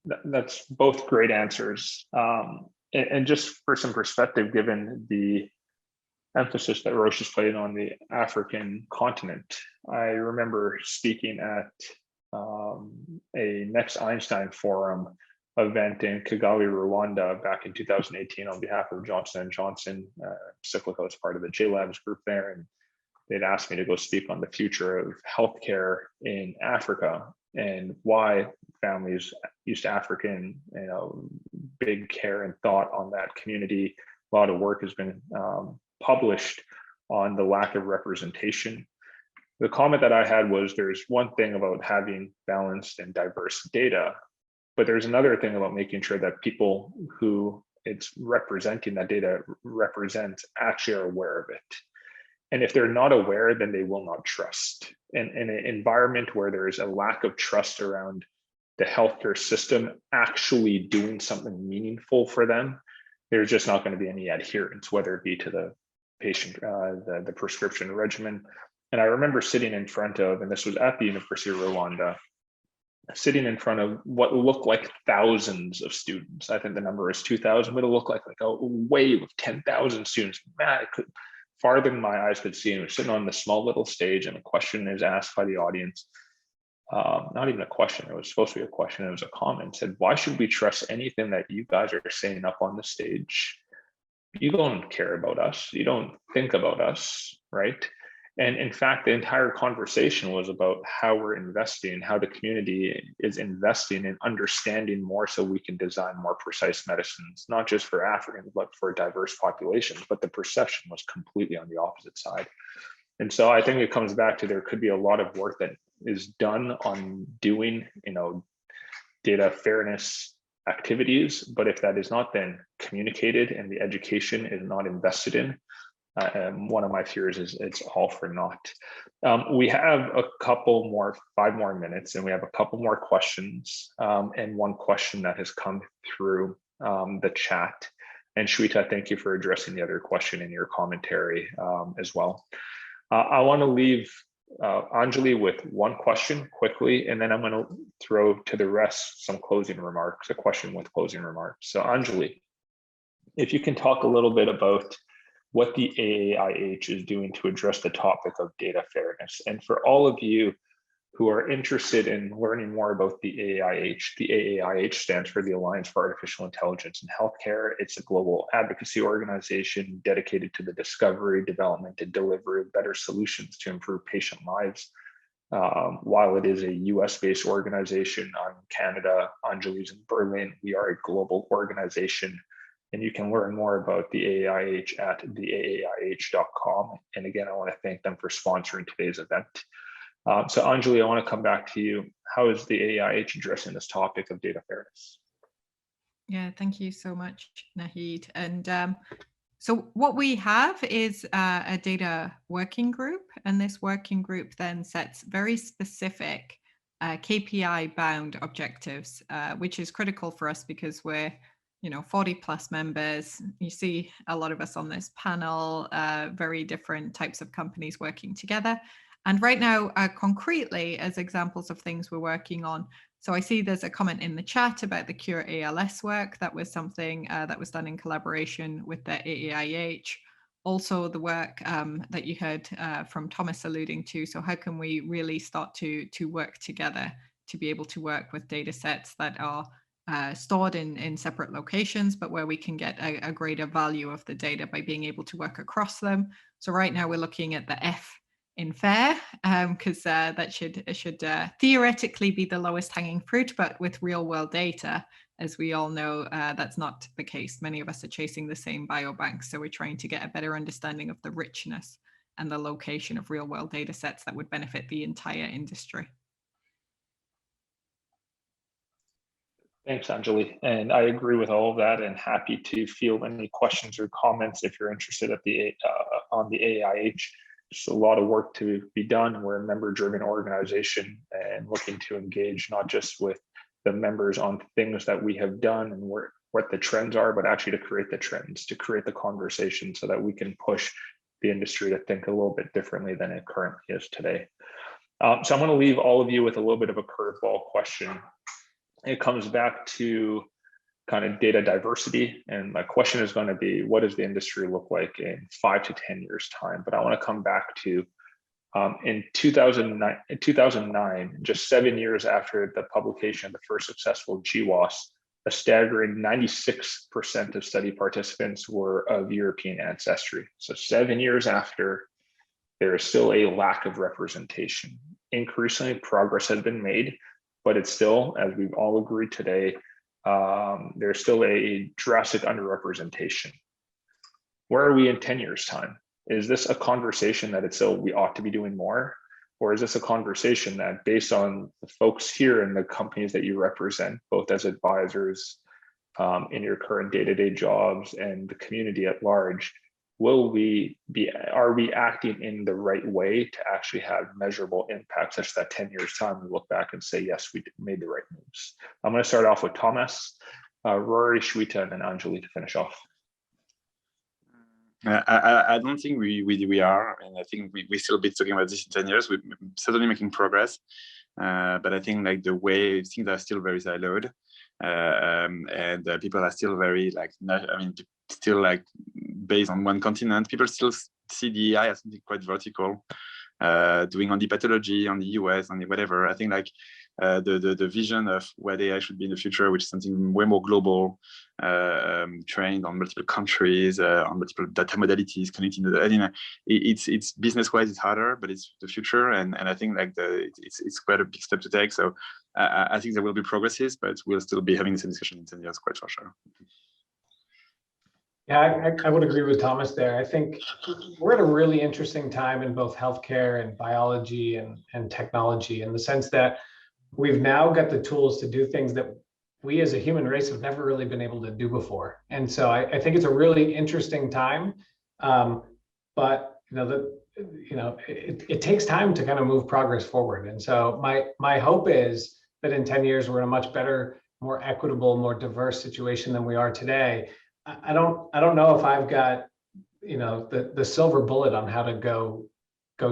That's both great answers. And just for some perspective, given the emphasis that Roche has played on the African continent, I remember speaking at a Next Einstein Forum event in Kigali, Rwanda back in 2018 on behalf of Johnson & Johnson. Cyclica was part of the JLabs group there, and they'd asked me to go speak on the future of healthcare in Africa and why families, East African, big care and thought on that community. A lot of work has been published on the lack of representation. The comment that I had was, there's one thing about having balanced and diverse data, but there's another thing about making sure that people who it's representing, that data represents, actually are aware of it. And if they're not aware, then they will not trust. And in an environment where there is a lack of trust around the healthcare system actually doing something meaningful for them, there's just not going to be any adherence, whether it be to the patient, the prescription regimen. And I remember sitting in front of, and this was at the University of Rwanda, sitting in front of what looked like thousands of students. I think the number is 2,000, but it looked like a wave of 10,000 students. Man, it could, farther than my eyes could see, and we're sitting on this small little stage, and a question is asked by the audience. Not even a question, it was supposed to be a question, it was a comment, said, why should we trust anything that you guys are saying up on the stage? You don't care about us, you don't think about us, right? And in fact, the entire conversation was about how we're investing, how the community is investing in understanding more so we can design more precise medicines, not just for Africans, but for diverse populations. But the perception was completely on the opposite side. And so I think it comes back to, there could be a lot of work that is done on doing, data fairness activities, but if that is not then communicated and the education is not invested in, one of my fears is it's all for naught. We have a couple more, 5 more minutes, and we have a couple more questions, and one question that has come through the chat. And Shweta, thank you for addressing the other question in your commentary as well. I want to leave Angeli with one question quickly, and then I'm going to throw to the rest some closing remarks, a question with closing remarks. So Angeli, if you can talk a little bit about what the AAIH is doing to address the topic of data fairness. And for all of you who are interested in learning more about the AAIH stands for the Alliance for Artificial Intelligence in Healthcare. It's a global advocacy organization dedicated to the discovery, development, and delivery of better solutions to improve patient lives. While it is a US-based organization, I'm in Canada, Angeli's in Berlin, we are a global organization. And you can learn more about the AAIH at theaaih.com. And again, I want to thank them for sponsoring today's event. So Angeli, I want to come back to you. How is the AAIH addressing this topic of data fairness? Yeah, thank you so much, Naheed. And so what we have is a data working group, and this working group then sets very specific KPI-bound objectives, which is critical for us because we're 40 plus members. You see a lot of us on this panel, very different types of companies working together. And right now, concretely, as examples of things we're working on. So I see there's a comment in the chat about the Cure ALS work. That was something that was done in collaboration with the AAIH. Also the work that you heard from Thomas alluding to. So how can we really start to work together to be able to work with data sets that are stored in separate locations, but where we can get a greater value of the data by being able to work across them. So right now we're looking at the F in fair, because that should theoretically be the lowest hanging fruit, but with real world data, as we all know, that's not the case. Many of us are chasing the same biobanks, so we're trying to get a better understanding of the richness and the location of real world data sets that would benefit the entire industry. Thanks, Angeli. And I agree with all of that, and happy to field any questions or comments if you're interested at on the AAIH. There's a lot of work to be done. We're a member-driven organization and looking to engage not just with the members on things that we have done and what the trends are, but actually to create the trends, to create the conversation so that we can push the industry to think a little bit differently than it currently is today. So I'm going to leave all of you with a little bit of a curveball question. it comes back to kind of data diversity. And my question is going to be, what does the industry look like in 5 to 10 years time? But I want to come back to in 2009, just 7 years after the publication of the first successful GWAS, a staggering 96% of study participants were of European ancestry. So 7 years after, there is still a lack of representation. Increasingly, progress has been made, but it's still, as we've all agreed today, there's still a drastic underrepresentation. Where are we in 10 years' time? Is this a conversation that it's still we ought to be doing more? Or is this a conversation that, based on the folks here and the companies that you represent, both as advisors in your current day-to-day jobs and the community at large, are we acting in the right way to actually have measurable impact such that 10 years time we look back and say, yes, we made the right moves? I'm going to start off with Thomas, Rory, Shweta, and then Angeli to finish off. I don't think we are, and I think we still be talking about this in 10 years. We're certainly making progress, but I think like the way things are still very siloed, and people are still very still like based on one continent. People still see DEI as something quite vertical, doing on the pathology, on the US, on the whatever. I think like the vision of what AI should be in the future, which is something way more global, trained on multiple countries, on multiple data modalities, connecting to the, it's business-wise, it's harder, but it's the future, and I think like it's quite a big step to take. So I think there will be progresses, but we'll still be having this discussion in 10 years, quite for sure. Yeah, I would agree with Thomas there. I think we're at a really interesting time in both healthcare and biology and technology, in the sense that we've now got the tools to do things that we as a human race have never really been able to do before. And so I think it's a really interesting time. But it takes time to kind of move progress forward. And so my hope is that in 10 years, we're in a much better, more equitable, more diverse situation than we are today. I don't know if I've got, the silver bullet on how to go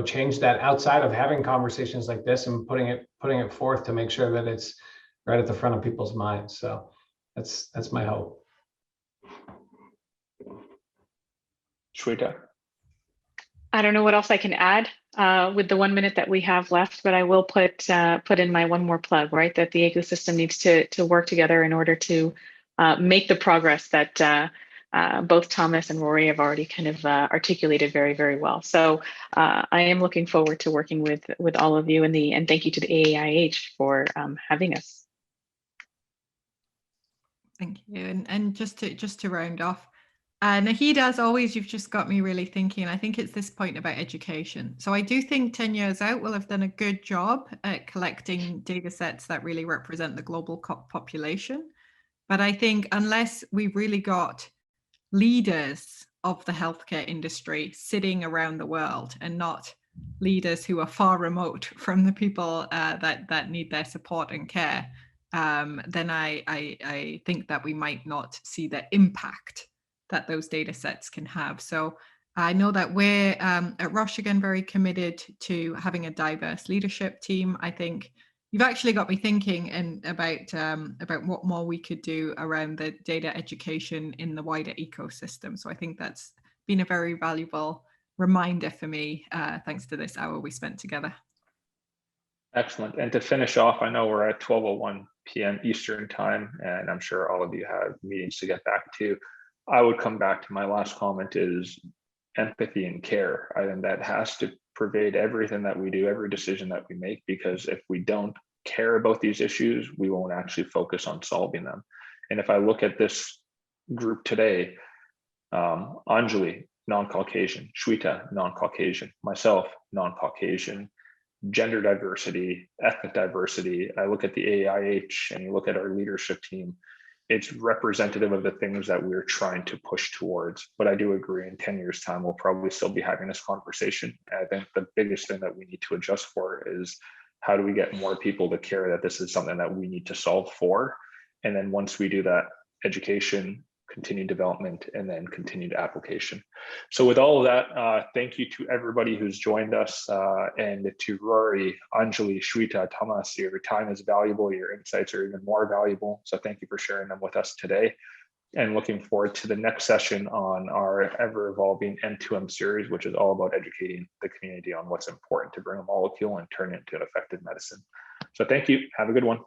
change that outside of having conversations like this and putting it forth to make sure that it's right at the front of people's minds. So that's my hope. Shweta? I don't know what else I can add with the 1 minute that we have left, but I will put in my one more plug, right? That the ecosystem needs to work together in order to make the progress that both Thomas and Rory have already kind of articulated very, very well. So I am looking forward to working with all of you and thank you to the AAIH for having us. Thank you. And just to round off, Naheed, as always, you've just got me really thinking. I think it's this point about education. So I do think 10 years out, we'll have done a good job at collecting data sets that really represent the global population. But I think unless we've really got leaders of the healthcare industry sitting around the world and not leaders who are far remote from the people that need their support and care, then I think that we might not see the impact that those data sets can have. So I know that we're at Roche again very committed to having a diverse leadership team. I think you've actually got me thinking about what more we could do around the data education in the wider ecosystem. So I think that's been a very valuable reminder for me, thanks to this hour we spent together. Excellent. And to finish off, I know we're at 12:01 p.m. Eastern time, and I'm sure all of you have meetings to get back to. I would come back to my last comment is empathy and care. I think that has to pervade everything that we do, every decision that we make, because if we don't care about these issues, we won't actually focus on solving them. And if I look at this group today, Angeli, non-Caucasian, Shweta, non-Caucasian, myself, non-Caucasian, gender diversity, ethnic diversity, I look at the AIH and you look at our leadership team, it's representative of the things that we're trying to push towards. But I do agree in 10 years time, we'll probably still be having this conversation. I think the biggest thing that we need to adjust for is how do we get more people to care that this is something that we need to solve for? And then once we do that, education, continued development, and then continued application. So with all of that, thank you to everybody who's joined us, and to Rory, Angeli, Shweta, Thomas. Your time is valuable. Your insights are even more valuable. So thank you for sharing them with us today. And looking forward to the next session on our ever-evolving M2M series, which is all about educating the community on what's important to bring a molecule and turn it into an effective medicine. So thank you. Have a good one.